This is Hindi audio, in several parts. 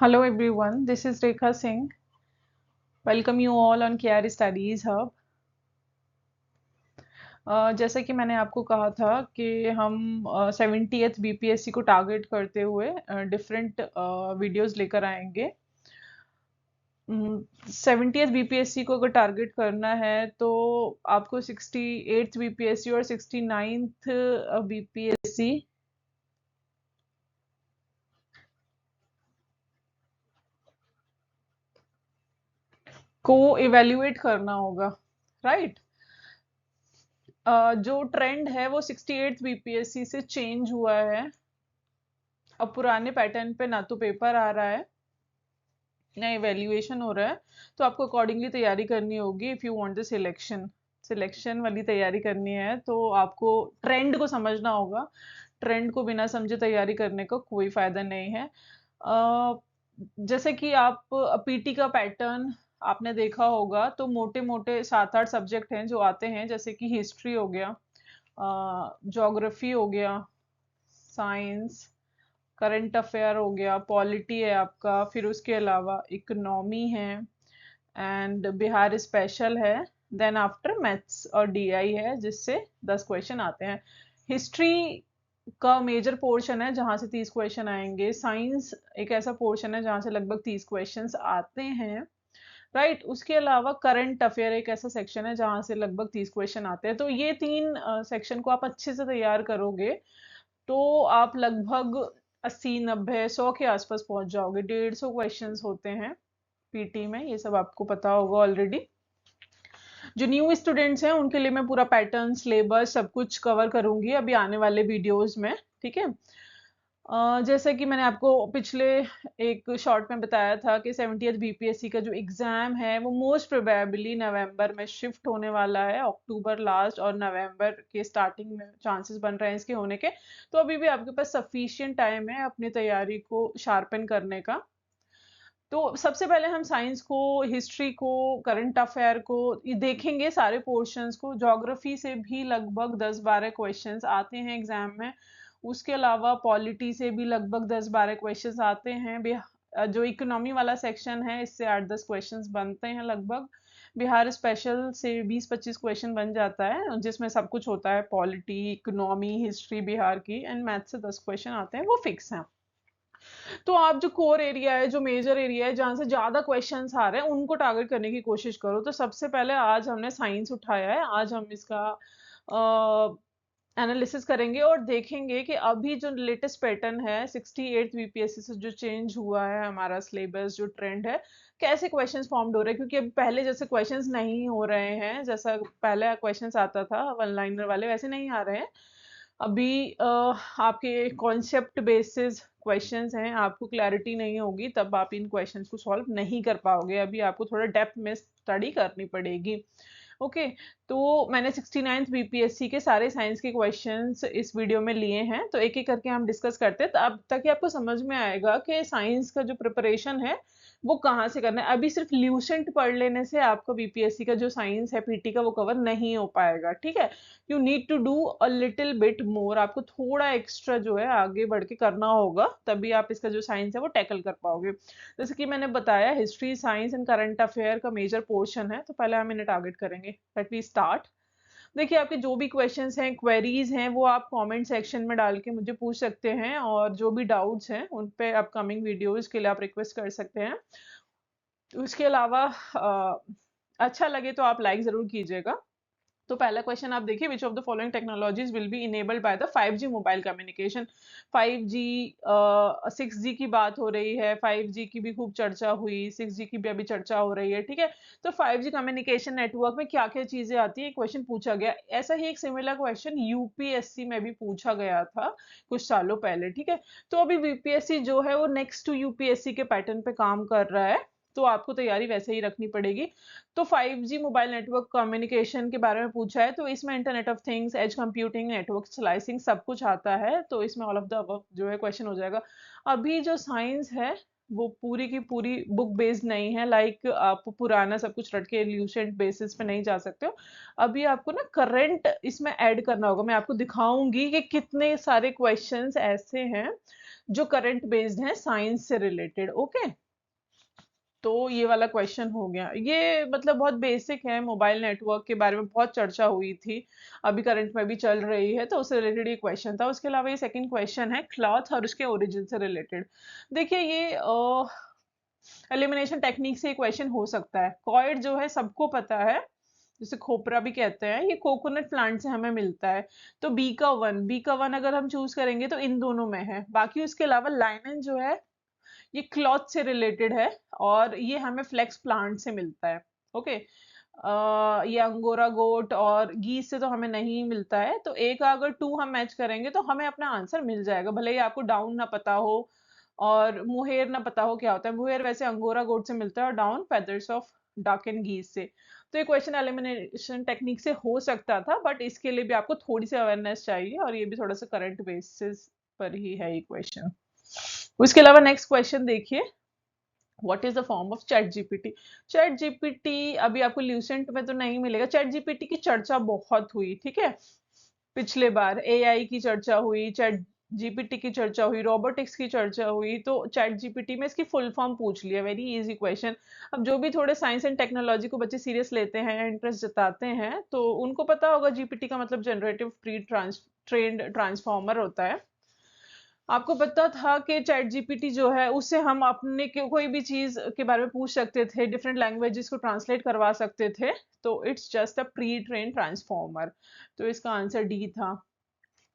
Hello everyone, this is Rekha Singh. Welcome you all on KR Studies Hub. जैसे कि मैंने आपको कहा था कि हम 70th बीपीएससी को टारगेट करते हुए डिफरेंट वीडियोस लेकर आएंगे। 70th बीपीएससी को अगर टारगेट करना है तो आपको 68th बीपीएससी और 69th बीपीएससी को इवेल्युएट करना होगा, राइट? जो ट्रेंड है वो 68th बीपीएससी से चेंज हुआ है। अब पुराने पैटर्न पे ना तो पेपर आ रहा है ना इवेल्युएशन हो रहा है, तो आपको अकॉर्डिंगली तैयारी करनी होगी। If you want the selection वाली तैयारी करनी है तो आपको ट्रेंड को समझना होगा। ट्रेंड को बिना समझे तैयारी करने का कोई फायदा नहीं है। जैसे कि आप पीटी का पैटर्न आपने देखा होगा, तो मोटे मोटे 7-8 सब्जेक्ट हैं जो आते हैं, जैसे कि हिस्ट्री हो गया, ज्योग्राफी हो गया, साइंस, करंट अफेयर हो गया, पॉलिटी है आपका, फिर उसके अलावा इकोनॉमी है एंड बिहार स्पेशल है। देन आफ्टर मैथ्स और डीआई है, जिससे 10 क्वेश्चन आते हैं। हिस्ट्री का मेजर पोर्शन है जहां से 30 क्वेश्चन आएंगे। साइंस एक ऐसा पोर्शन है जहां से लगभग 30 क्वेश्चंस आते हैं, राइट? उसके अलावा करंट अफेयर एक ऐसा सेक्शन है जहां से लगभग 30 क्वेश्चन आते हैं। तो ये तीन सेक्शन को आप अच्छे से तैयार करोगे तो आप लगभग 80, 90, 100 के आसपास पहुंच जाओगे। 150 क्वेश्चंस होते हैं पीटी में, ये सब आपको पता होगा ऑलरेडी। जो न्यू स्टूडेंट्स हैं उनके लिए मैं पूरा पैटर्न, सिलेबस सब कुछ कवर करूंगी अभी आने वाले वीडियोस में, ठीक है? जैसे कि मैंने आपको पिछले एक शॉर्ट में बताया था कि 70th बीपीएससी का जो एग्जाम है वो मोस्ट प्रोबेबली नवंबर में शिफ्ट होने वाला है। अक्टूबर लास्ट और नवंबर के स्टार्टिंग में चांसेस बन रहे हैं इसके होने के। तो अभी भी आपके पास सफिशिएंट टाइम है अपनी तैयारी को शार्पन करने का। तो सबसे पहले हम साइंस को, हिस्ट्री को, करंट अफेयर को ये देखेंगे, सारे पोर्शंस को। ज्योग्राफी से भी लगभग 10-12 क्वेश्चंस आते हैं एग्जाम में। उसके अलावा पॉलिटी से भी लगभग 10-12 क्वेश्चंस आते हैं। जो इकोनॉमी वाला सेक्शन है इससे 8-10 क्वेश्चंस बनते हैं लगभग। बिहार स्पेशल से 20-25 क्वेश्चन बन जाता है, जिसमें सब कुछ होता है, पॉलिटी, इकोनॉमी, हिस्ट्री बिहार की, एंड मैथ से 10 क्वेश्चन आते हैं, वो फिक्स हैं। तो आप जो कोर एरिया है, जो मेजर एरिया है, जहां से ज्यादा क्वेश्चंस आ रहे हैं, उनको टारगेट करने की कोशिश करो। तो सबसे पहले आज हमने साइंस उठाया है। आज हम इसका एनालिसिस करेंगे और देखेंगे कि अभी जो लेटेस्ट पैटर्न है 68 बीपीएससी से जो चेंज हुआ है, हमारा सिलेबस जो ट्रेंड है, कैसे क्वेश्चंस फॉर्म्ड हो रहे हैं। क्योंकि अभी पहले जैसे क्वेश्चंस नहीं हो रहे हैं, जैसा पहले क्वेश्चंस आता था वन लाइनर वाले, वैसे नहीं आ रहे हैं अभी। आपके कॉन्सेप्ट बेसिस क्वेश्चंस हैं, आपको क्लैरिटी नहीं होगी तब आप इन क्वेश्चंस को सॉल्व नहीं कर पाओगे। अभी आपको थोड़ा डेप्थ में स्टडी करनी पड़ेगी। ओके, तो मैंने 69th बीपीएससी के सारे साइंस के क्वेश्चंस इस वीडियो में लिए हैं, तो एक एक करके हम डिस्कस करते हैं तब ताकि आपको समझ में आएगा कि साइंस का जो प्रिपरेशन है वो कहाँ से करना है। अभी सिर्फ ल्यूसेंट पढ़ लेने से आपका बीपीएससी का जो साइंस है पीटी का वो कवर नहीं हो पाएगा, ठीक है? You need to do a little bit more. आपको थोड़ा एक्स्ट्रा जो है आगे बढ़ के करना होगा, तभी आप इसका जो साइंस है वो टैकल कर पाओगे। जैसे कि मैंने बताया, history, science and current affair का मेजर पोर्शन है, तो पहले हम इन्हें टारगेट करेंगे। Let we start. देखिए, आपके जो भी क्वेश्चंस हैं, क्वेरीज हैं, वो आप कमेंट सेक्शन में डाल के मुझे पूछ सकते हैं, और जो भी डाउट्स हैं उन पे अपकमिंग वीडियोस के लिए आप रिक्वेस्ट कर सकते हैं। उसके अलावा अच्छा लगे तो आप लाइक जरूर कीजिएगा। तो पहला क्वेश्चन आप देखिए, विच of the following technologies will be enabled by the 5G mobile communication. 5G, 6G की बात हो रही है, 5G की भी खूब चर्चा हुई, 6G की भी अभी चर्चा हो रही है, ठीक है? तो 5G कम्युनिकेशन नेटवर्क में क्या क्या चीजें आती है, क्वेश्चन पूछा गया। ऐसा ही एक सिमिलर क्वेश्चन यूपीएससी में भी पूछा गया था कुछ सालों पहले, ठीक है? तो अभी बीपीएससी जो है वो नेक्स्ट टू यूपीएससी के पैटर्न पे काम कर रहा है, तो आपको तैयारी वैसे ही रखनी पड़ेगी। तो 5G मोबाइल नेटवर्क कम्युनिकेशन के बारे में पूछा है, तो इसमें internet of things, edge computing, network slicing सब कुछ आता है, तो इसमें ऑल ऑफ द अबव जो है क्वेश्चन हो जाएगा। अभी जो साइंस है वो पूरी की पूरी बुक बेस्ड नहीं है, लाइक आप पुराना सब कुछ रट के ल्यूसेंट बेसिस पे नहीं जा सकते हो। अभी आपको ना करंट इसमें ऐड करना होगा। मैं आपको दिखाऊंगी कि कितने सारे क्वेश्चंस ऐसे हैं जो करंट बेस्ड है, साइंस से रिलेटेड। ओके, तो ये वाला क्वेश्चन हो गया। ये मतलब बहुत बेसिक है, मोबाइल नेटवर्क के बारे में बहुत चर्चा हुई थी, अभी करंट में भी चल रही है, तो उससे रिलेटेड ये क्वेश्चन था। उसके अलावा ये सेकंड क्वेश्चन है क्लॉथ और उसके ओरिजिन से रिलेटेड। देखिए ये एलिमिनेशन टेक्निक से क्वेश्चन हो सकता है। कॉइड जो है सबको पता है, जिसे खोपरा भी कहते हैं, ये कोकोनट प्लांट से हमें मिलता है। तो बी का वन अगर हम चूज करेंगे तो इन दोनों में है। बाकी उसके अलावा लाइनन जो है ये क्लॉथ से रिलेटेड है, और ये हमें फ्लेक्स प्लांट से मिलता है। ओके, ये अंगोरा गोट और गीस से तो हमें नहीं मिलता है। तो एक अगर टू हम मैच करेंगे तो हमें अपना आंसर मिल जाएगा, भले ही आपको डाउन ना पता हो और मुहेर ना पता हो क्या होता है। मुहेर वैसे अंगोरा गोट से मिलता है और down feathers of duck and गीस से। तो ये क्वेश्चन एलिमिनेशन टेक्निक से हो सकता था, बट इसके लिए भी आपको थोड़ी सी अवेयरनेस चाहिए, और ये भी थोड़ा सा करंट बेसिस पर ही है ये क्वेश्चन। उसके अलावा नेक्स्ट क्वेश्चन देखिए, what is the form of chat GPT. Chat GPT अभी आपको ल्यूसेंट में तो नहीं मिलेगा। चैट जीपीटी की चर्चा बहुत हुई, ठीक है, पिछले बार एआई की चर्चा हुई, चैट जीपीटी की चर्चा हुई, रोबोटिक्स की चर्चा हुई, तो चैट जीपीटी में इसकी फुल फॉर्म पूछ लिया। Very easy question. अब जो भी थोड़े साइंस एंड टेक्नोलॉजी को बच्चे सीरियस लेते हैं, इंटरेस्ट जताते हैं, तो उनको पता होगा जीपीटी का मतलब जनरेटिव प्री ट्रेंड ट्रांसफॉर्मर होता है। आपको पता था कि चैट जीपीटी जो है उससे हम अपने कोई भी चीज के बारे में पूछ सकते थे, डिफरेंट लैंग्वेजेस को ट्रांसलेट करवा सकते थे। तो it's just a pre train transformer. तो इसका आंसर डी था।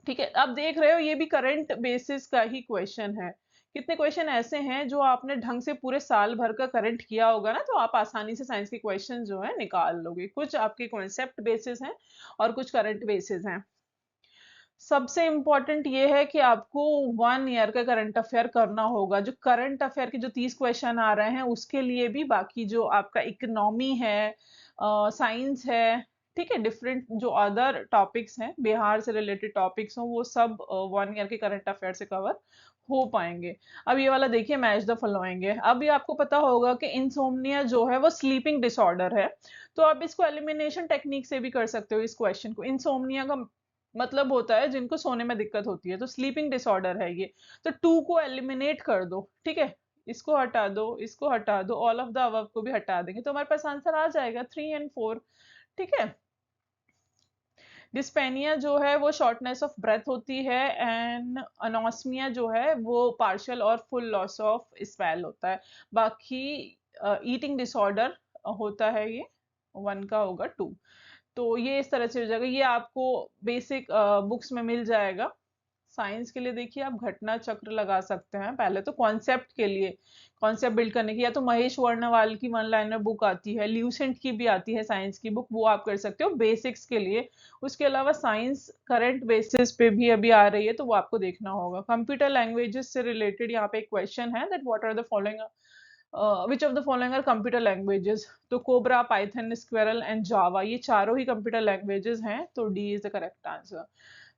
ठीक है, अब देख रहे हो ये भी करंट बेसिस का ही क्वेश्चन है। कितने क्वेश्चन ऐसे हैं जो आपने ढंग से पूरे साल भर का करंट किया होगा ना, तो आप आसानी से साइंस के क्वेश्चन जो है निकाल लोगे। कुछ आपके कॉन्सेप्ट बेसिस हैं और कुछ करंट बेसिस हैं। सबसे इम्पोर्टेंट ये है कि आपको 1 ईयर का करंट अफेयर करना होगा। जो करंट अफेयर के जो 30 क्वेश्चन आ रहे हैं उसके लिए भी, बाकी जो आपका इकोनॉमी है, साइंस है, ठीक है, डिफरेंट जो अदर टॉपिक्स हैं, बिहार से रिलेटेड टॉपिक्स हो, वो सब 1 ईयर के करंट अफेयर से कवर हो पाएंगे। अब ये वाला देखिए, मैच द फॉलोइंग है। अब ये आपको पता होगा कि इंसोम्निया जो है वो स्लीपिंग डिसऑर्डर है। तो आप इसको एलिमिनेशन टेक्निक से भी कर सकते हो इस क्वेश्चन को। इंसोम्निया का मतलब होता है जिनको सोने में दिक्कत होती है, तो स्लीपिंग डिसऑर्डर है ये। तो टू को एलिमिनेट कर दो, ठीक है, इसको हटा दो, इसको हटा दो, ऑल ऑफ द अबव को भी हटा देंगे, तो हमारे पास आंसर आ जाएगा 3 और 4। ठीक है, डिस्पेनिया जो है वो शॉर्टनेस ऑफ ब्रेथ होती है, एंड अनोस्मिया जो है वो पार्शियल और फुल लॉस ऑफ स्पेल होता है। बाकी ईटिंग डिसऑर्डर होता है ये, 1 का होगा 2। तो ये इस तरह से हो जाएगा। ये आपको बेसिक बुक्स में मिल जाएगा। साइंस के लिए देखिए आप घटना चक्र लगा सकते हैं पहले तो, कॉन्सेप्ट के लिए, कॉन्सेप्ट बिल्ड करने की। या तो महेश वर्णवाल की 1 लाइनर बुक आती है, ल्यूसेंट की भी आती है साइंस की बुक, वो आप कर सकते हो बेसिक्स के लिए। उसके अलावा साइंस करंट बेसिस पे भी अभी आ रही है, तो वो आपको देखना होगा। कंप्यूटर लैंग्वेजेस से रिलेटेड यहाँ पे एक क्वेश्चन है, that what are the following which of the following are computer languages. तो cobra, python, squirrel and Java, ये चारों ही कंप्यूटर लैंग्वेजेस हैं, तो D is the correct answer.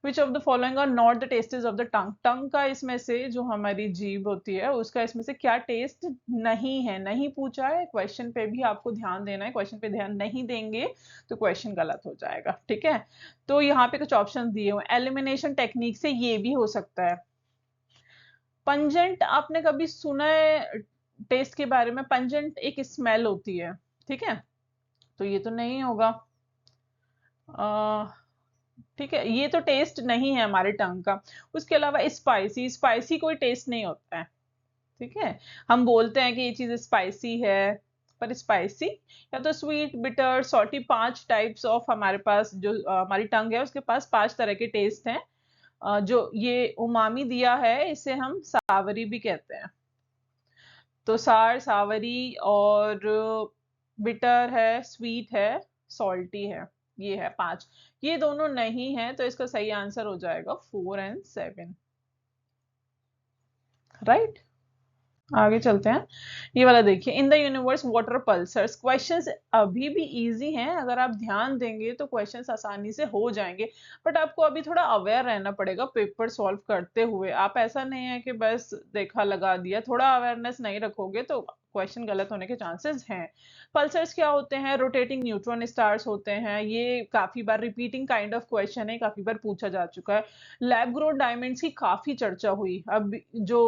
Which of the following are not the tastes of the tongue. Tongue का इसमें से, जो हमारी जीभ होती है, उसका इसमें से क्या टेस्ट नहीं है। नहीं पूछा है, क्वेश्चन पे भी आपको ध्यान देना है। क्वेश्चन पे ध्यान नहीं देंगे तो क्वेश्चन गलत हो जाएगा। ठीक है, तो यहाँ पे कुछ ऑप्शन दिए हुए, एलिमिनेशन टेक्निक से ये भी हो सकता है। पंजेंट आपने कभी सुना है टेस्ट के बारे में? पंजेंट एक स्मेल होती है, ठीक है, तो ये तो नहीं होगा। ठीक है, ये तो टेस्ट नहीं है हमारे टंग का। उसके अलावा स्पाइसी, स्पाइसी कोई टेस्ट नहीं होता है, ठीक है। हम बोलते हैं कि ये चीज स्पाइसी है, पर स्पाइसी या तो sweet, bitter, salty, 5 types of हमारे पास जो हमारी टंग है उसके पास 5 तरह के टेस्ट हैं। जो ये उमामी दिया है इसे हम सावरी भी कहते हैं। तो सार, सावरी, और बिटर है, स्वीट है, सॉल्टी है, ये है 5। ये दोनों नहीं है, तो इसका सही आंसर हो जाएगा 4 और 7। राइट, आगे चलते हैं। ये वाला देखिए, in the universe water pulsars. Questions अभी भी इजी हैं, अगर आप ध्यान देंगे तो क्वेश्चंस आसानी से हो जाएंगे। बट आपको अभी थोड़ा अवेयर रहना पड़ेगा पेपर सॉल्व करते हुए। आप ऐसा नहीं है कि बस देखा लगा दिया, थोड़ा अवेयरनेस नहीं रखोगे तो क्वेश्चन गलत होने के चांसेस हैं। पल्सर्स क्या होते हैं? रोटेटिंग न्यूट्रॉन स्टार्स होते हैं। ये काफी बार रिपीटिंग काइंड ऑफ क्वेश्चन है, काफी बार पूछा जा चुका है। लैब ग्रोथ डायमंड्स की काफी चर्चा हुई। अब जो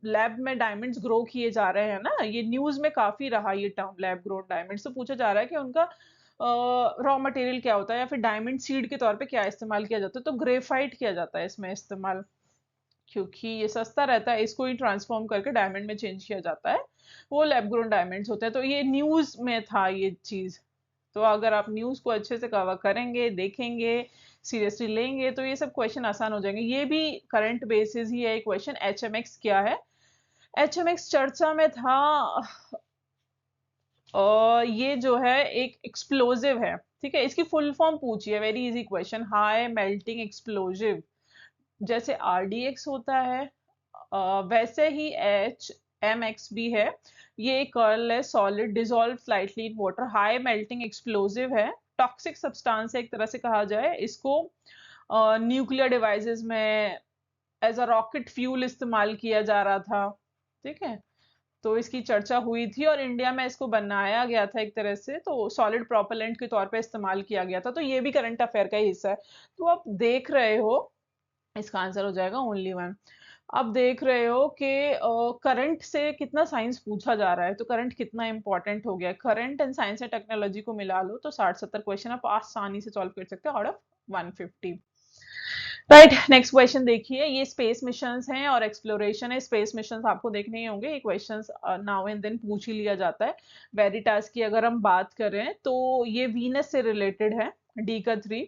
लैब में डायमंड्स ग्रो किए जा रहे हैं ना, ये न्यूज में काफी रहा ये टर्म लैब ग्रोथ डायमंड्स। तो पूछा जा रहा है कि उनका रॉ मटेरियल क्या होता है, या फिर डायमंड सीड के तौर पे क्या इस्तेमाल किया जाता है? तो ग्रेफाइट किया जाता है इसमें इस्तेमाल, क्योंकि ये सस्ता रहता है, इसको ही ट्रांसफॉर्म करके डायमंड में चेंज किया जाता है। वो लैब ग्रोन डायमंड्स होते हैं। तो ये न्यूज में था ये चीज। तो अगर आप न्यूज को अच्छे से कवर करेंगे, देखेंगे, सीरियसली लेंगे, तो ये सब क्वेश्चन आसान हो जाएंगे। ये भी करंट बेसिस ही है क्वेश्चन। एचएमएक्स क्या है? एचएमएक्स चर्चा में था। ये जो है एक एक्सप्लोजिव है, ठीक है। इसकी फुल फॉर्म पूछी है, very easy question. High melting explosive. जैसे आरडीएक्स होता है, वैसे ही एच एम एक्स भी है। ये एक colourless solid dissolve slightly in water, high melting explosive है। टॉक्सिक सब्सटेंस है एक तरह से कहा जाए इसको। न्यूक्लियर डिवाइसेस में एज अ रॉकेट फ्यूल इस्तेमाल किया जा रहा था, ठीक है। तो इसकी चर्चा हुई थी और इंडिया में इसको बनाया गया था एक तरह से, तो सॉलिड प्रोपेलेंट के तौर पे इस्तेमाल किया गया था। तो ये भी करंट अफेयर का ही हिस्सा है। तो आप देख रहे हो, इसका आंसर हो जाएगा ओनली वन। अब देख रहे हो कि करंट से कितना साइंस पूछा जा रहा है, तो करंट कितना इंपॉर्टेंट हो गया है। Current and science and technology को मिला लो तो 60-70 क्वेश्चन आप आसानी से सॉल्व कर सकते हो out of 150। Right, next question देखिए। ये स्पेस मिशंस हैं और एक्सप्लोरेशन है। स्पेस मिशंस आपको देखने ही होंगे, ये क्वेश्चंस नाउ एंड देन पूछ ही लिया जाता है। वेरिटास की अगर हम बात करें तो ये वीनस से रिलेटेड है, डी का 3।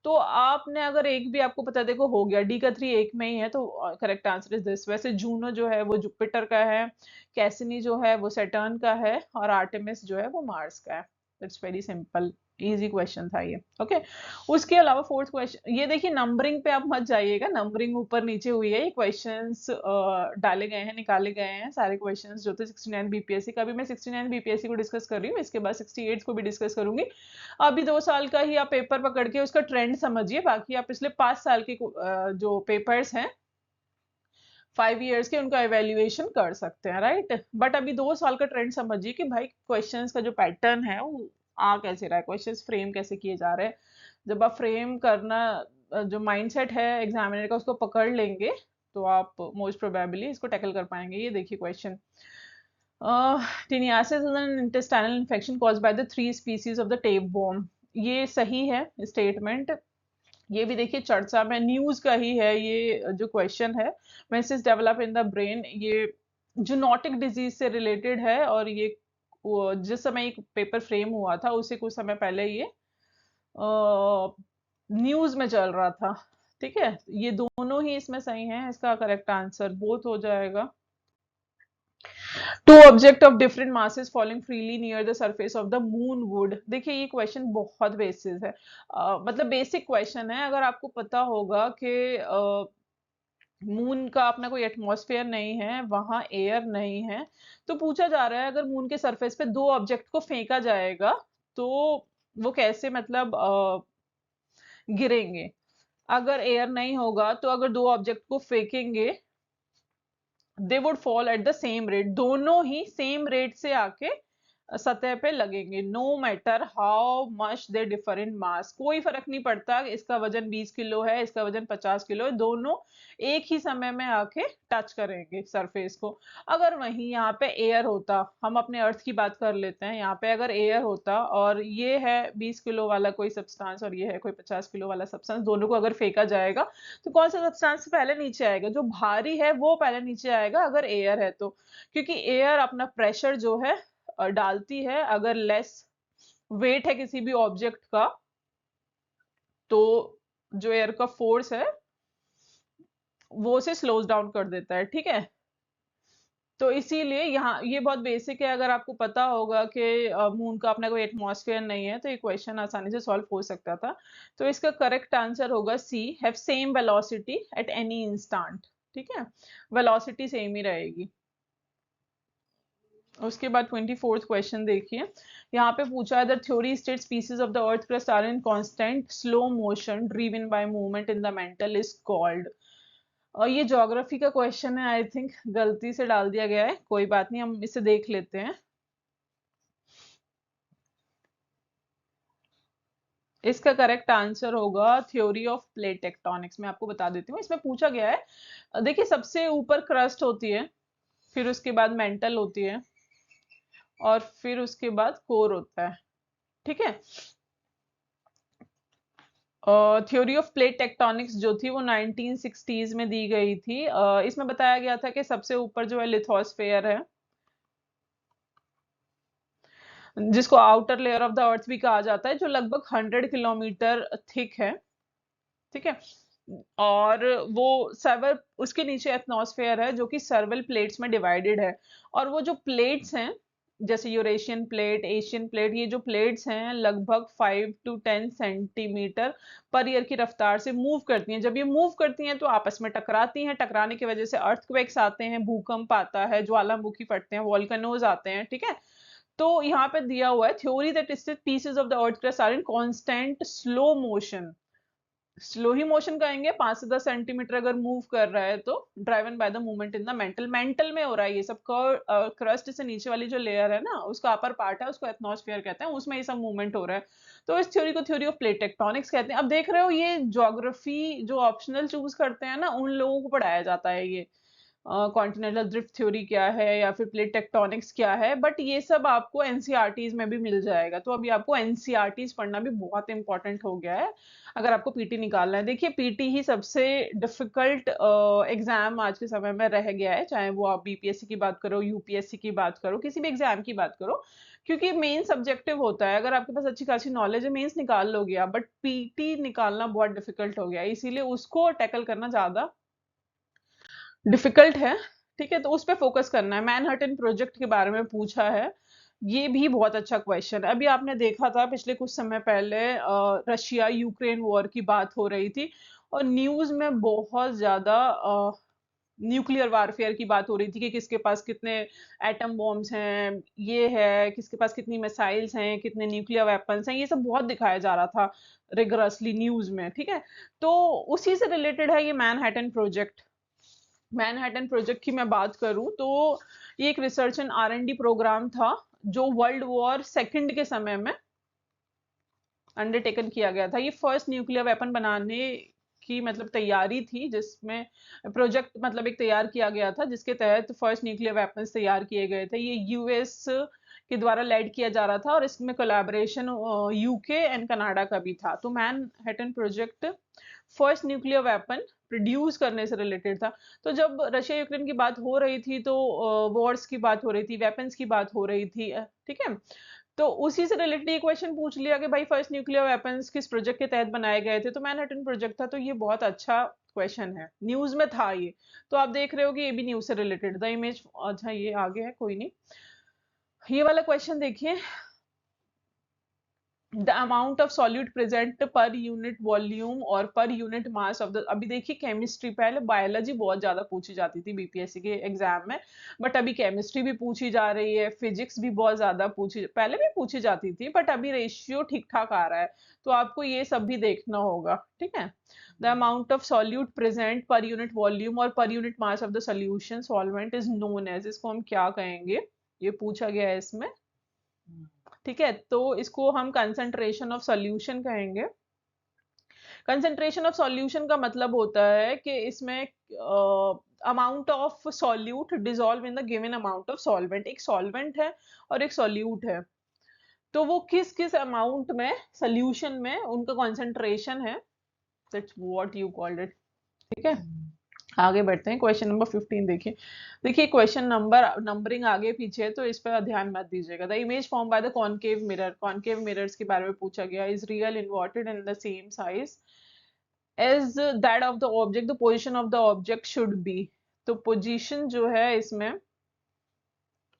तो आपने अगर एक भी आपको पता, देखो हो गया, डी का 3 एक में ही है, तो करेक्ट आंसर इज दिस। वैसे जूनो जो है वो जुपिटर का है, कैसिनी जो है वो सैटर्न का है, और आर्टेमिस जो है वो मार्स का है। It's very simple, easy question था ये। ओके, उसके अलावा फोर्थ क्वेश्चन, ये देखिए नंबरिंग पे आप मत जाइएगा, नंबरिंग ऊपर नीचे हुई है। ये क्वेश्चंस डाले गए हैं, निकाले गए हैं सारे क्वेश्चंस जो थे 69 बीपीएससी का। अभी मैं 69 बीपीएससी को डिस्कस कर रही हूँ, इसके बाद 68 को भी डिस्कस करूंगी। अभी 2 साल का ही आप पेपर पकड़ के उसका ट्रेंड समझिए, बाकी आप पिछले 5 साल के जो पेपर्स हैं 5 इयर्स के, उनका एवेल्युएशन कर सकते हैं, राइट। बट अभी 2 साल का ट्रेंड समझिए कि भाई क्वेश्चंस का जो पैटर्न है वो आ कैसे रहा है, क्वेश्चंस फ्रेम कैसे किए जा रहे हैं। जब आप फ्रेम करना जो माइंडसेट है एग्जामिनर का उसको पकड़ लेंगे, तो आप मोस्ट प्रोबेबली इसको टैकल कर पाएंगे। ये देखिए question, taeniasis is an intestinal infection caused by the 3 species of the tapeworm. ये सही है स्टेटमेंट। ये भी देखिए चर्चा में, न्यूज का ही है ये जो क्वेश्चन है। मेसिस डेवलप इन द ब्रेन, ये जूनोटिक डिजीज से रिलेटेड है, और ये जिस समय एक पेपर फ्रेम हुआ था उससे कुछ समय पहले ये न्यूज में चल रहा था, ठीक है। ये दोनों ही इसमें सही हैं, इसका करेक्ट आंसर बोथ हो जाएगा। Two object of different masses falling freely near the surface of the moon would. देखिए ये क्वेश्चन बहुत बेसिस है, मतलब बेसिक क्वेश्चन है। अगर आपको पता होगा कि मून का अपना कोई एटमॉस्फेयर नहीं है, वहां एयर नहीं है, तो पूछा जा रहा है अगर मून के सरफेस पे 2 ऑब्जेक्ट को फेंका जाएगा तो वो कैसे, मतलब गिरेंगे। अगर एयर नहीं होगा तो अगर 2 ऑब्जेक्ट को फेंकेंगे, they would fall at the same rate, दोनों ही सेम रेट से आके सतह पे लगेंगे। No matter how much they differ in mass, कोई फर्क नहीं पड़ता इसका वजन 20 किलो है, इसका वजन 50 किलो है, दोनों एक ही समय में आके टच करेंगे सरफेस को। अगर वहीं यहाँ पे एयर होता, हम अपने अर्थ की बात कर लेते हैं, यहाँ पे अगर एयर होता और ये है 20 किलो वाला कोई सब्सटेंस और ये है कोई 50 किलो वाला सब्सटेंस, दोनों को अगर फेंका जाएगा तो कौन सा सब्सटेंस पहले नीचे आएगा? जो भारी है वो पहले नीचे आएगा अगर एयर है तो, क्योंकि एयर अपना प्रेशर जो है डालती है। अगर लेस वेट है किसी भी ऑब्जेक्ट का तो जो एयर का फोर्स है वो उसे स्लोज डाउन कर देता है, ठीक है। तो इसीलिए यहाँ ये बहुत बेसिक है। अगर आपको पता होगा कि मून का अपना कोई एटमॉस्फेयर नहीं है तो ये क्वेश्चन आसानी से सॉल्व हो सकता था। तो इसका करेक्ट आंसर होगा C, have same velocity at any instant, ठीक है। वेलोसिटी सेम ही रहेगी। उसके बाद 24th क्वेश्चन देखिए, यहाँ पे पूछा है the theory state species of the earth crust are in constant slow motion driven by movement in the mantle is called. और ये ज्योग्राफी का क्वेश्चन है, आई थिंक गलती से डाल दिया गया है, कोई बात नहीं, हम इसे देख लेते हैं। इसका करेक्ट आंसर होगा थ्योरी ऑफ प्लेट टेक्टोनिक्स। मैं आपको बता देती हूँ, इसमें पूछा गया है, देखिए सबसे ऊपर क्रस्ट होती है, फिर उसके बाद मेंटल होती है, और फिर उसके बाद कोर होता है, ठीक है। थ्योरी ऑफ प्लेट टेक्टोनिक्स जो थी वो 1960s में दी गई थी। इसमें बताया गया था कि सबसे ऊपर जो है लिथोस्फेयर है, जिसको आउटर लेयर ऑफ द अर्थ भी कहा जाता है, जो लगभग 100 किलोमीटर थिक है, ठीक है। और वो सर्वर, उसके नीचे एटमॉस्फेयर है जो कि सर्वल प्लेट्स में डिवाइडेड है। और वो जो प्लेट्स हैं, जैसे यूरेशियन प्लेट, एशियन प्लेट, ये जो प्लेट्स हैं लगभग 5 to 10 सेंटीमीटर पर ईयर की रफ्तार से मूव करती हैं। जब ये मूव करती हैं तो आपस में टकराती हैं, टकराने की वजह से अर्थक्वेक्स आते हैं, भूकंप आता है, ज्वालामुखी फटते हैं, वॉल्केनोज आते हैं, ठीक है। तो यहाँ पे दिया हुआ है theory that pieces of the earth crust are in constant slow motion. Slow ही मोशन कहेंगे, 5 से 10 सेंटीमीटर अगर मूव कर रहा है तो, driven by the movement in the mental, mental में हो रहा है ये सब। क्रस्ट से नीचे वाली जो लेयर है ना, उसका अपर पार्ट है, उसको एटमॉस्फेयर कहते हैं, उसमें ये सब मूवमेंट हो रहा है। तो इस थ्योरी को थ्योरी ऑफ प्लेट टेक्टोनिक्स कहते हैं। अब देख रहे हो, ये ज्योग्राफी जो ऑप्शनल चूज करते हैं ना, उन लोगों को पढ़ाया जाता है ये कॉन्टिनेंटल ड्रिफ्ट थ्योरी क्या है या फिर प्लेट टेक्टोनिक्स क्या है, बट ये सब आपको एनसीईआरटीज में भी मिल जाएगा। तो अभी आपको एनसीईआरटीज पढ़ना भी बहुत इंपॉर्टेंट हो गया है अगर आपको पीटी निकालना है। देखिए पीटी ही सबसे डिफिकल्ट एग्जाम आज के समय में रह गया है, चाहे वो आप बीपीएससी की बात करो, यूपीएससी की बात करो, किसी भी एग्जाम की बात करो, क्योंकि मेन सब्जेक्टिव होता है। अगर आपके पास अच्छी खासी नॉलेज है, मेंस निकाल लोगे आप, बट पीटी निकालना बहुत डिफिकल्ट हो गया है, इसीलिए उसको टैकल करना ज्यादा डिफिकल्ट है, ठीक है। तो उस पर फोकस करना है। मैनहट्टन प्रोजेक्ट के बारे में पूछा है, ये भी बहुत अच्छा क्वेश्चन है। अभी आपने देखा था पिछले कुछ समय पहले रशिया यूक्रेन वॉर की बात हो रही थी, और न्यूज में बहुत ज्यादा न्यूक्लियर वारफेयर की बात हो रही थी कि किसके पास कितने एटम बॉम्ब्स हैं, ये है किसके पास कितनी मिसाइल्स हैं, कितने न्यूक्लियर वेपन्स हैं, ये सब बहुत दिखाया जा रहा था रिगरसली न्यूज में, ठीक है। तो उसी से रिलेटेड है ये मैनहट्टन प्रोजेक्ट। मैनहट्टन प्रोजेक्ट की मैं बात करूं तो ये एक रिसर्च एंड आर&डी प्रोग्राम था जो वर्ल्ड वॉर सेकंड के समय में अंडरटेकन किया गया था। ये फर्स्ट न्यूक्लियर वेपन बनाने की मतलब तैयारी थी, जिसमें प्रोजेक्ट मतलब एक तैयार किया गया था, जिसके तहत फर्स्ट न्यूक्लियर वेपन्स तैयार किए गए थे। ये यूएस के द्वारा लेड किया जा रहा था, और इसमें कोलैबोरेशन यूके एंड कनाडा का भी था। तो Manhattan project first nuclear weapon produce करने से रिलेटेड था। तो जब रशिया यूक्रेन की बात हो रही थी तो वॉर्स की बात हो रही थी, वेपन्स की बात हो रही थी, ठीक है। तो उसी से रिलेटेड ये क्वेश्चन पूछ लिया कि भाई फर्स्ट न्यूक्लियर वेपन्स किस प्रोजेक्ट के तहत बनाए गए थे, तो मैनहट्टन प्रोजेक्ट था। तो ये बहुत अच्छा क्वेश्चन है, न्यूज में था ये। तो आप देख रहे हो कि ये भी न्यूज से रिलेटेड द इमेज। अच्छा ये आगे है, कोई नहीं। ये वाला क्वेश्चन देखिए, the amount of solute present per unit volume और per unit mass of the. अभी देखिए केमिस्ट्री, पहले बायोलॉजी बहुत ज्यादा पूछी जाती थी बीपीएससी के एग्जाम में, बट अभी केमिस्ट्री भी पूछी जा रही है, फिजिक्स भी बहुत ज्यादा पूछी, पहले भी पूछी जाती थी, बट अभी रेशियो ठीक ठाक आ रहा है। तो आपको ये सब भी देखना होगा, ठीक है। The amount of solute present per unit volume और per unit mass of the solution solvent is known as, इसको हम क्या कहेंगे, ये पूछा गया है इसमें, ठीक है। तो इसको हम कंसंट्रेशन ऑफ सॉल्यूशन कहेंगे। कंसंट्रेशन ऑफ सॉल्यूशन का मतलब होता है कि इसमें amount of solute dissolve in the given amount of solvent. एक सॉल्वेंट है और एक सॉल्यूट है, तो वो किस किस अमाउंट में सोल्यूशन में उनका कंसंट्रेशन है, that's what you called it, ठीक है। आगे बढ़ते हैं, क्वेश्चन नंबर 15 देखिए। देखिए क्वेश्चन नंबरिंग आगे पीछे है, तो इस पर ध्यान मत दीजिएगा। The image form by the concave mirror, concave mirrors के बारे में पूछा गया। Is real inverted in the same size as that of the object, the position of the object should be. तो पोजिशन जो है इसमें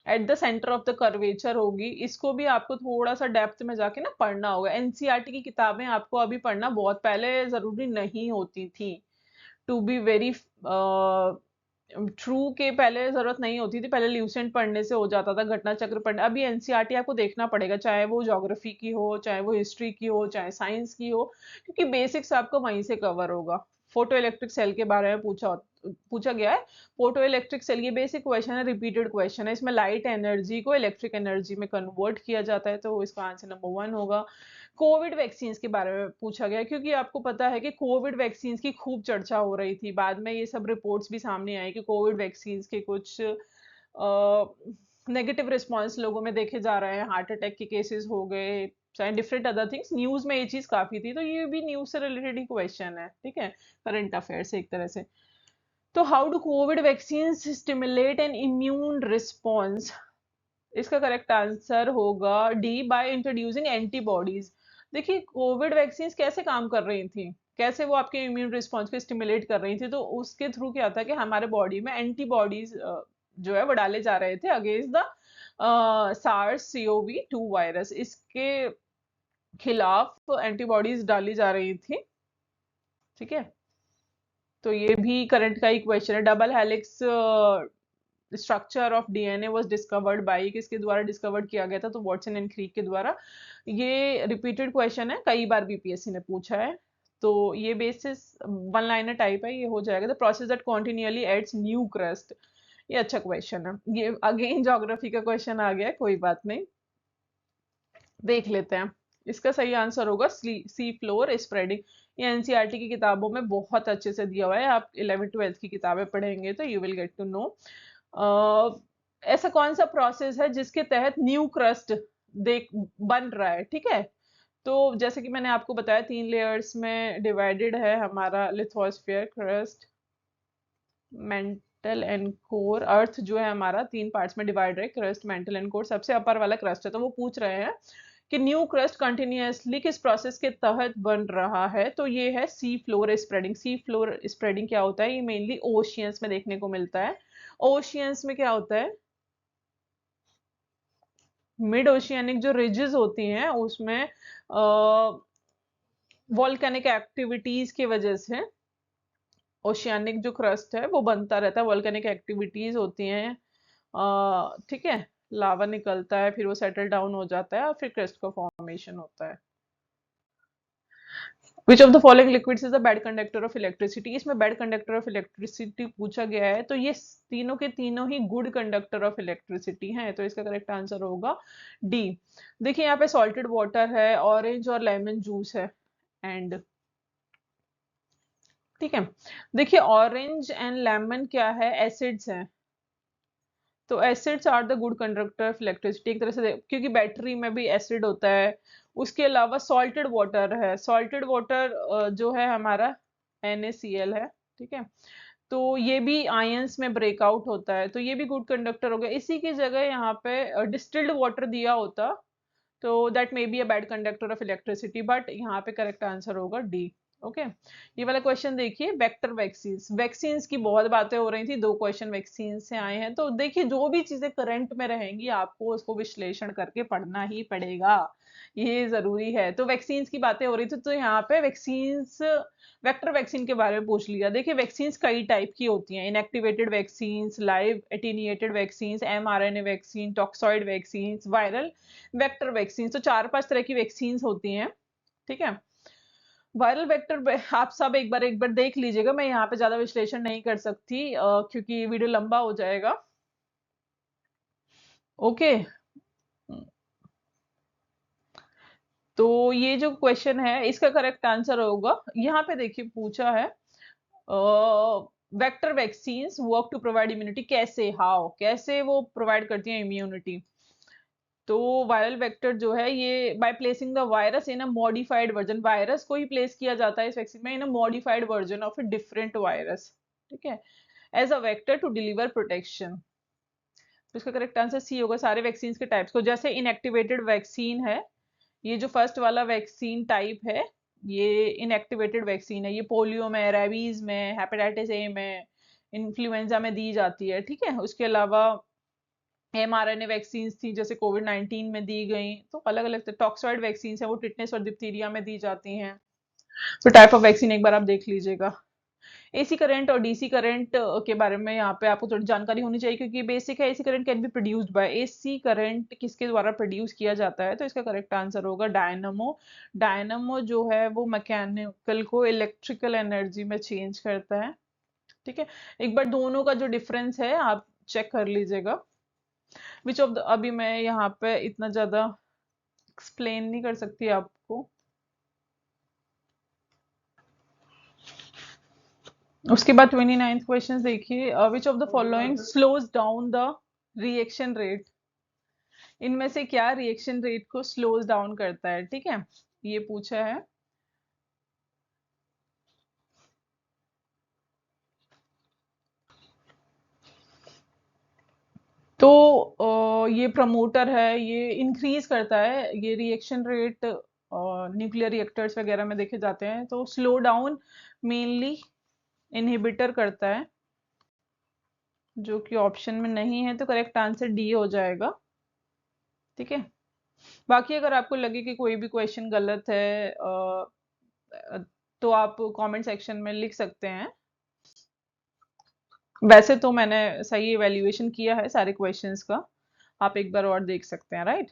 at the centre of the curvature होगी। इसको भी आपको थोड़ा सा डेप्थ में जाके ना पढ़ना होगा। एनसीईआरटी की किताबें आपको अभी पढ़ना, बहुत पहले जरूरी नहीं होती थी, टू बी वेरी ट्रू के पहले जरूरत नहीं होती थी, पहले ल्यूसेंट पढ़ने से हो जाता था, घटना चक्र पढ़ने। अभी एनसीईआरटी आपको देखना पड़ेगा, चाहे वो ज्योग्राफी की हो, चाहे वो हिस्ट्री की हो, चाहे साइंस की हो, क्योंकि बेसिक्स आपको वहीं से कवर होगा। फोटो इलेक्ट्रिक सेल के बारे में पूछा पूछा गया है। फोटो इलेक्ट्रिक सेल, ये बेसिक क्वेश्चन है, रिपीटेड क्वेश्चन है। इसमें लाइट एनर्जी को इलेक्ट्रिक एनर्जी में कन्वर्ट किया जाता है, तो इसका आंसर नंबर 1 होगा। कोविड वैक्सीन के बारे में पूछा गया, क्योंकि आपको पता है कि कोविड वैक्सीन की खूब चर्चा हो रही थी। बाद में ये सब रिपोर्ट्स भी सामने आई कि कोविड वैक्सीन के कुछ नेगेटिव रिस्पॉन्स लोगों में देखे जा रहे हैं, हार्ट अटैक के केसेस हो गए, चाहे डिफरेंट अदर थिंग्स। न्यूज में ये चीज काफी थी, तो ये भी न्यूज से रिलेटेड ही क्वेश्चन है, ठीक है, करंट अफेयर से एक तरह से। तो how do Covid vaccine stimulate N immune response? इसका करेक्ट आंसर होगा डी, बाय इंट्रोड्यूसिंग एंटीबॉडीज। देखिए कोविड वैक्सीन कैसे काम कर रही थी, कैसे वो आपके इम्यून रिस्पॉन्स को स्टिमुलेट कर रही थी, तो उसके थ्रू क्या था कि हमारे बॉडी में एंटीबॉडीज जो है वो डाले जा रहे थे अगेंस्ट द SARS-CoV-2 वायरस। इसके खिलाफ एंटीबॉडीज डाली जा रही थी, ठीक है। तो ये भी करंट का ही क्वेश्चन है। Double helix structure of DNA was discovered by, किसके द्वारा डिस्कवर्ड किया गया था, तो वॉटसन एंड क्रीक के द्वारा। ये रिपीटेड क्वेश्चन है, कई बार बीपीएससी ने पूछा है। तो ये बेसिस वन लाइनर टाइप है, ये हो जाएगा। The process that continually adds new crust, ये अच्छा क्वेश्चन है। ये अगेन ज्योग्राफी का क्वेश्चन आ गया, कोई बात नहीं, देख लेते हैं। इसका सही आंसर होगा सी फ्लोर स्प्रेडिंग। ये एनसीईआरटी की किताबों में बहुत अच्छे से दिया हुआ है, आप 11th-12th की किताबें पढ़ेंगे तो you will get to know. ऐसा कौन सा प्रोसेस है जिसके तहत न्यू क्रस्ट देख बन रहा है, ठीक है। तो जैसे कि मैंने आपको बताया 3 लेयर्स में डिवाइडेड है हमारा lithosphere, crust, mantle and core. Earth जो है हमारा 3 पार्ट्स में डिवाइड है, क्रस्ट, मेंटल एंड कोर। सबसे अपर वाला क्रस्ट है, तो वो पूछ रहे हैं कि न्यू क्रस्ट कंटिन्यूअसली किस प्रोसेस के तहत बन रहा है, तो ये है sea floor spreading. Sea floor spreading क्या होता है, ये मेनली ओशियंस में देखने को मिलता है। ओशियंस में क्या होता है, मिड ओशियानिक जो रिजेस होती हैं उसमें वॉल्केनिक एक्टिविटीज की वजह से ओशियानिक जो क्रस्ट है वो बनता रहता है। वॉल्केनिक एक्टिविटीज होती हैं, ठीक है, लावा निकलता है, फिर वो सेटल डाउन हो जाता है और फिर क्रस्ट का फॉर्मेशन होता है। विच of the following liquids is the bad conductor of electricity? इसमें बैड कंडक्टर ऑफ इलेक्ट्रिसिटी पूछा गया है, तो ये तीनों के तीनों ही गुड कंडक्टर ऑफ इलेक्ट्रिसिटी हैं, तो इसका करेक्ट आंसर होगा डी। देखिए यहाँ पे सॉल्टेड वाटर है, ऑरेंज और लेमन जूस है, एंड ठीक है। देखिए ऑरेंज एंड लेमन क्या है, एसिड्स हैं, तो acids are the good conductor of electricity एक तरह से, क्योंकि बैटरी में भी एसिड होता है। उसके अलावा सॉल्टेड वाटर है, सॉल्टेड वाटर जो है हमारा NaCl है, ठीक है। तो ये भी आयंस में ब्रेकआउट होता है, तो ये भी गुड कंडक्टर हो गया। इसी की जगह यहाँ पे डिस्टिल्ड वाटर दिया होता तो that may be a bad conductor of electricity, but यहाँ पे करेक्ट आंसर होगा डी। ओके, ये वाला क्वेश्चन देखिए, वेक्टर वैक्सीन्स। वैक्सीन्स की बहुत बातें हो रही थी, 2 क्वेश्चन वैक्सीन से आए हैं, तो देखिए जो भी चीजें करंट में रहेंगी आपको उसको विश्लेषण करके पढ़ना ही पड़ेगा, ये जरूरी है। तो वैक्सीन्स की बातें हो रही थी, तो यहाँ पे वैक्सीन्स, वेक्टर वैक्सीन के बारे में पूछ लिया। देखिए वैक्सीन्स कई टाइप की होती हैं, inactivated vaccines, live attenuated vaccines, mRNA vaccine, toxoid vaccines, viral vector vaccine. तो 4-5 तरह की वैक्सीन्स होती हैं, ठीक है। वायरल वेक्टर आप सब एक बार देख लीजिएगा, मैं यहाँ पे ज्यादा विश्लेषण नहीं कर सकती क्योंकि वीडियो लंबा हो जाएगा। ओके, तो ये जो क्वेश्चन है इसका करेक्ट आंसर होगा, यहाँ पे देखिए पूछा है vector vaccines work to provide immunity. कैसे, हाउ, कैसे वो प्रोवाइड करती हैं इम्यूनिटी? तो वायरल वेक्टर जो है ये by placing the virus in a modified version, virus को ही प्लेस किया जाता है इस वैक्सीन में in a modified version of a different virus, ठीक है, as a vector to deliver protection. तो इसका करेक्ट आंसर सी होगा, सारे वैक्सीन के टाइप्स को। जैसे इनएक्टिवेटेड वैक्सीन है, ये जो फर्स्ट वाला वैक्सीन टाइप है ये इनएक्टिवेटेड वैक्सीन है, ये पोलियो में, रेबीज में, हेपेटाइटिस ए में, इन्फ्लुएंजा में दी जाती है, ठीक है। उसके अलावा mRNA वैक्सीन थी जैसे कोविड-19 में दी गई, तो अलग अलग टॉक्सॉइड वैक्सीन है, वो टिटनेस और डिप्थीरिया में दी जाती हैं। तो टाइप ऑफ वैक्सीन एक बार आप देख लीजिएगा। एसी करंट और डीसी करंट के बारे में यहाँ पे आपको थोड़ी जानकारी होनी चाहिए, क्योंकि बेसिक है। AC current can be produced by, AC current किसके द्वारा प्रोड्यूस किया जाता है, तो इसका करेक्ट आंसर होगा डायनामो। डायनामो जो है वो मैकेनिकल को इलेक्ट्रिकल एनर्जी में चेंज करता है, ठीक है, एक बार दोनों का जो डिफरेंस है आप चेक कर लीजिएगा। विच ऑफ द, अभी मैं यहाँ पे इतना ज्यादा एक्सप्लेन नहीं कर सकती आपको। उसके बाद 29th क्वेश्चन देखिए, विच of the following slows down the reaction rate. इनमें से क्या रिएक्शन रेट को स्लोज डाउन करता है, ठीक है, ये पूछा है। तो ये प्रमोटर है, ये इंक्रीज करता है, ये रिएक्शन रेट न्यूक्लियर रिएक्टर्स वगैरह में देखे जाते हैं। तो स्लो डाउन मेनली इनहिबिटर करता है, जो कि ऑप्शन में नहीं है, तो करेक्ट आंसर डी हो जाएगा। ठीक है, बाकी अगर आपको लगे कि कोई भी क्वेश्चन गलत है तो आप कमेंट सेक्शन में लिख सकते हैं। वैसे तो मैंने सही इवेल्युएशन किया है सारे क्वेश्चंस का, आप एक बार और देख सकते हैं, राइट।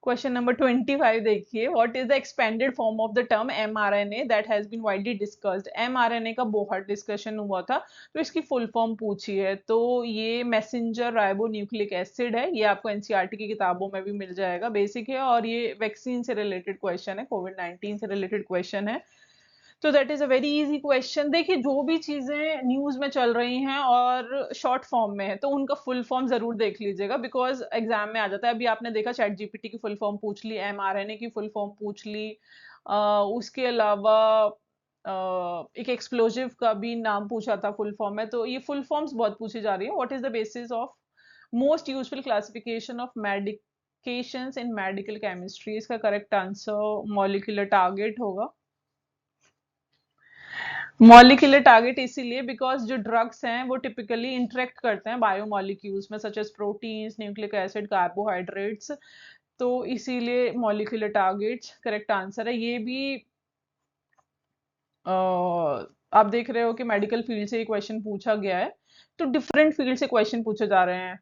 क्वेश्चन नंबर 25 देखिए, what is the expanded form of the term mRNA that has been widely discussed. mRNA का बहुत डिस्कशन हुआ था, तो इसकी फुल फॉर्म पूछी है। तो ये मैसेंजर राइबो न्यूक्लिक एसिड है, ये आपको एनसीईआरटी की किताबों में भी मिल जाएगा, बेसिक है। और ये वैक्सीन से रिलेटेड क्वेश्चन है, कोविड-19 से रिलेटेड क्वेश्चन है। तो that is a very easy question. देखिए, जो भी चीजें न्यूज में चल रही हैं और शॉर्ट फॉर्म में है, तो उनका फुल फॉर्म जरूर देख लीजिएगा, बिकॉज एग्जाम में आ जाता है। अभी आपने देखा चैट जीपीटी की फुल फॉर्म पूछ ली, mRNA की फुल फॉर्म पूछ ली, उसके अलावा एक एक्सप्लोजिव का भी नाम पूछा था फुल फॉर्म में। तो ये फुल फॉर्म्स बहुत पूछी जा रही है। What is the basis of most useful classification of medications in medical chemistry. इसका करेक्ट आंसर मॉलिक्यूलर टारगेट होगा। मॉलिक्यूलर टारगेट इसीलिए बिकॉज जो ड्रग्स हैं वो टिपिकली इंटरेक्ट करते हैं बायोमॉलिक्यूल्स में, such as proteins, nucleic acid, carbohydrates. तो इसीलिए मॉलिक्यूलर टारगेट्स करेक्ट आंसर है। ये भी आप देख रहे हो कि मेडिकल फील्ड से ये क्वेश्चन पूछा गया है, तो डिफरेंट फील्ड से क्वेश्चन पूछे जा रहे हैं।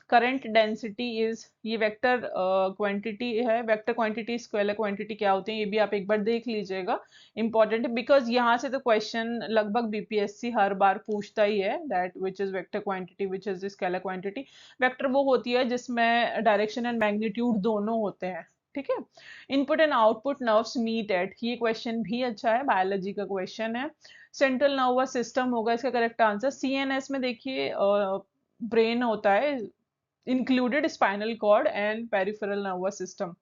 करंट डेंसिटी इज, ये वेक्टर क्वांटिटी है, वेक्टर क्वांटिटी, स्केलर क्वांटिटी क्या होती है, ये भी आप एक बार देख लीजिएगा। इंपॉर्टेंट है बिकॉज यहाँ से तो क्वेश्चन लगभग बीपीएससी हर बार पूछता ही है, that which is vector quantity, which is scalar quantity. Vector वो होती है जिसमें डायरेक्शन एंड मैग्नीट्यूड दोनों होते हैं। ठीक है, input and output nerves meet at, ये क्वेश्चन भी अच्छा है, बायोलॉजी का क्वेश्चन है। सेंट्रल नर्वस सिस्टम होगा इसका करेक्ट आंसर। सीएनएस में देखिए ब्रेन होता है, included spinal cord and peripheral nervous system.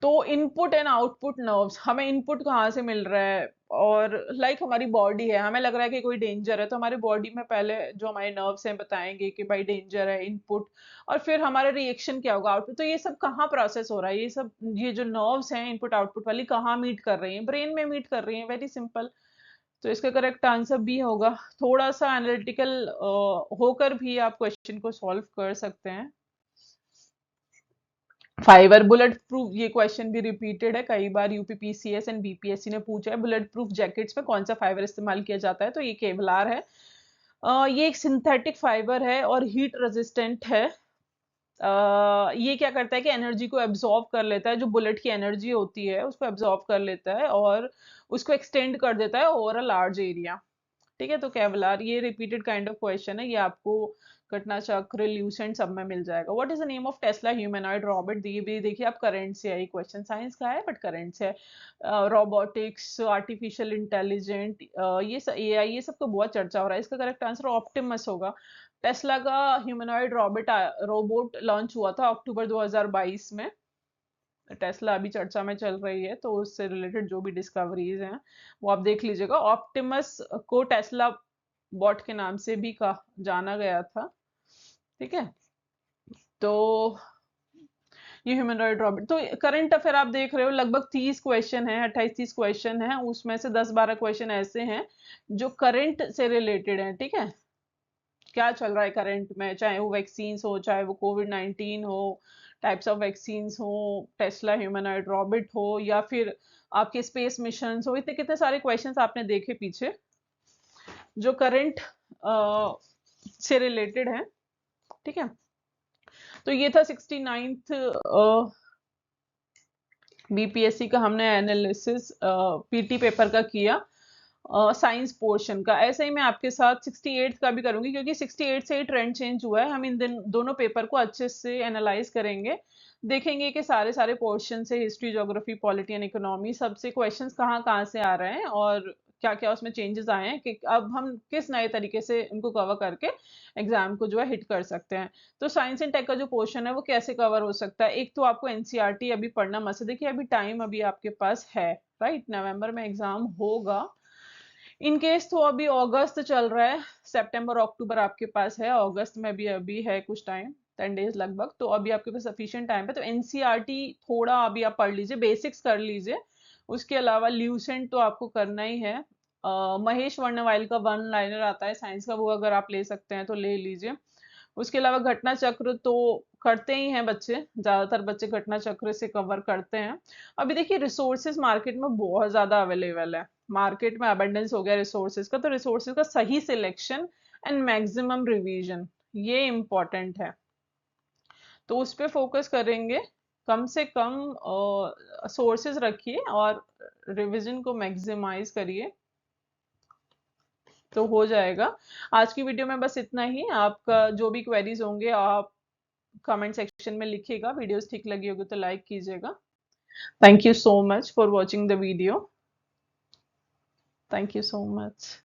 तो इनपुट एंड आउटपुट नर्व्स, हमें इनपुट कहाँ से मिल रहा है, और हमारी बॉडी है, हमें लग रहा है कि कोई डेंजर है, तो हमारी बॉडी में पहले जो हमारे नर्व्स हैं बताएंगे कि भाई डेंजर है, इनपुट। और फिर हमारा रिएक्शन क्या होगा, आउटपुट। तो ये सब कहाँ प्रोसेस हो रहा है, ये सब, ये जो नर्व्स हैं इनपुट आउटपुट वाली, कहाँ मीट कर रही हैं, ब्रेन में मीट कर रही हैं, वेरी सिंपल। तो इसका करेक्ट आंसर बी होगा। थोड़ा सा एनालिटिकल होकर भी आप क्वेश्चन को सॉल्व कर सकते हैं। फाइबर बुलेट प्रूफ, ये क्वेश्चन भी रिपीटेड है कई बार, यूपीपीसीएस एंड बीपीएससी ने पूछा है, बुलेट प्रूफ जैकेट्स में कौन सा फाइबर इस्तेमाल किया जाता है, तो ये केवलार है। ये एक सिंथेटिक फाइबर है और हीट रेजिस्टेंट है। ये क्या करता है कि एनर्जी को एब्जॉर्ब कर लेता है, जो बुलेट की एनर्जी होती है उसको एब्जॉर्ब कर लेता है और उसको एक्सटेंड कर देता है ओवर अ लार्ज एरिया। ठीक है, तो केवलार, ये रिपीटेड काइंड ऑफ क्वेश्चन है, ये आपको घटना चक्र, ल्यूसेंट सब में मिल जाएगा। What is the name of Tesla humanoid robot, ये भी देखिए आप करंट से है, क्वेश्चन साइंस का है बट करंट से है। रोबोटिक्स, आर्टिफिशियल इंटेलिजेंट, ये एआई, ये सब तो बहुत चर्चा हो रहा है। इसका करेक्ट आंसर ऑप्टिमस होगा। टेस्ला का ह्यूमनॉइड रोबोट लॉन्च हुआ था अक्टूबर 2022 में। टेस्ला अभी चर्चा में चल रही है, तो उससे रिलेटेड जो भी डिस्कवरीज हैं वो आप देख लीजिएगा। ऑप्टिमस को टेस्ला बॉट के नाम से भी कहा जाना गया था। ठीक है, तो ये ह्यूमनॉइड रोबोट। तो करंट अफेयर आप देख रहे हो, लगभग 30 क्वेश्चन है, 28-30 क्वेश्चन है, उसमें से 10-12 क्वेश्चन ऐसे हैं जो करंट से रिलेटेड हैं। ठीक है, क्या चल रहा है करंट में, चाहे वो वैक्सीन हो, चाहे वो कोविड-19 हो, टाइप्स ऑफ वैक्सीन हो, टेस्ला ह्यूमनॉइड रॉबोट हो, या फिर आपके स्पेस मिशन हो, इतने कितने सारे क्वेश्चंस आपने देखे पीछे जो करंट से रिलेटेड है। ठीक है, तो ये था 69th बीपीएससी का, हमने एनालिसिस पीटी पेपर का किया। साइंस पोर्शन का। ऐसे ही मैं आपके साथ 68 का भी करूंगी, क्योंकि 68 से ही ट्रेंड चेंज हुआ है। हम इन दिन दोनों पेपर को अच्छे से एनालाइज करेंगे, देखेंगे कि सारे सारे पोर्शन से history, geography, polity and economy सबसे क्वेश्चंस कहाँ कहाँ से आ रहे हैं और क्या क्या उसमें चेंजेस आए हैं, कि अब हम किस नए तरीके से उनको कवर करके एग्जाम को जो है हिट कर सकते हैं। तो साइंस एंड टेक का जो पोर्शन है वो कैसे कवर हो सकता है? एक तो आपको एनसीईआरटी अभी पढ़ना मत से, देखिए अभी टाइम अभी आपके पास है, राइट? नवंबर में एग्जाम होगा। इन केस तो अभी अगस्त चल रहा है, सितंबर अक्टूबर आपके पास है, अगस्त में भी अभी है कुछ टाइम, 10 डेज लगभग, तो अभी आपके पास सफिशिएंट टाइम है। तो एनसीईआरटी थोड़ा अभी आप पढ़ लीजिए, बेसिक्स कर लीजिए। उसके अलावा ल्यूसेंट तो आपको करना ही है। महेश वर्णवाइल का वन लाइनर आता है साइंस का, वो अगर आप ले सकते हैं तो ले लीजिए। उसके अलावा घटना चक्र तो करते ही हैं बच्चे, ज्यादातर बच्चे घटना चक्र से कवर करते हैं। अभी देखिए रिसोर्सेज मार्केट में बहुत ज्यादा अवेलेबल है, मार्केट में अबंडेंस हो गया रिसोर्सेज का, तो रिसोर्सेज का सही सिलेक्शन एंड मैक्सिमम रिवीजन ये इम्पोर्टेंट है, तो उस पे फोकस करेंगे। कम से कम सोर्सेज रखिए और रिवीजन को मैक्सिमाइज करिए, तो हो जाएगा। आज की वीडियो में बस इतना ही। आपका जो भी क्वेरीज होंगे आप कमेंट सेक्शन में लिखिएगा। वीडियोस ठीक लगी होगी तो लाइक कीजिएगा। Thank you so much for watching the video. Thank you so much.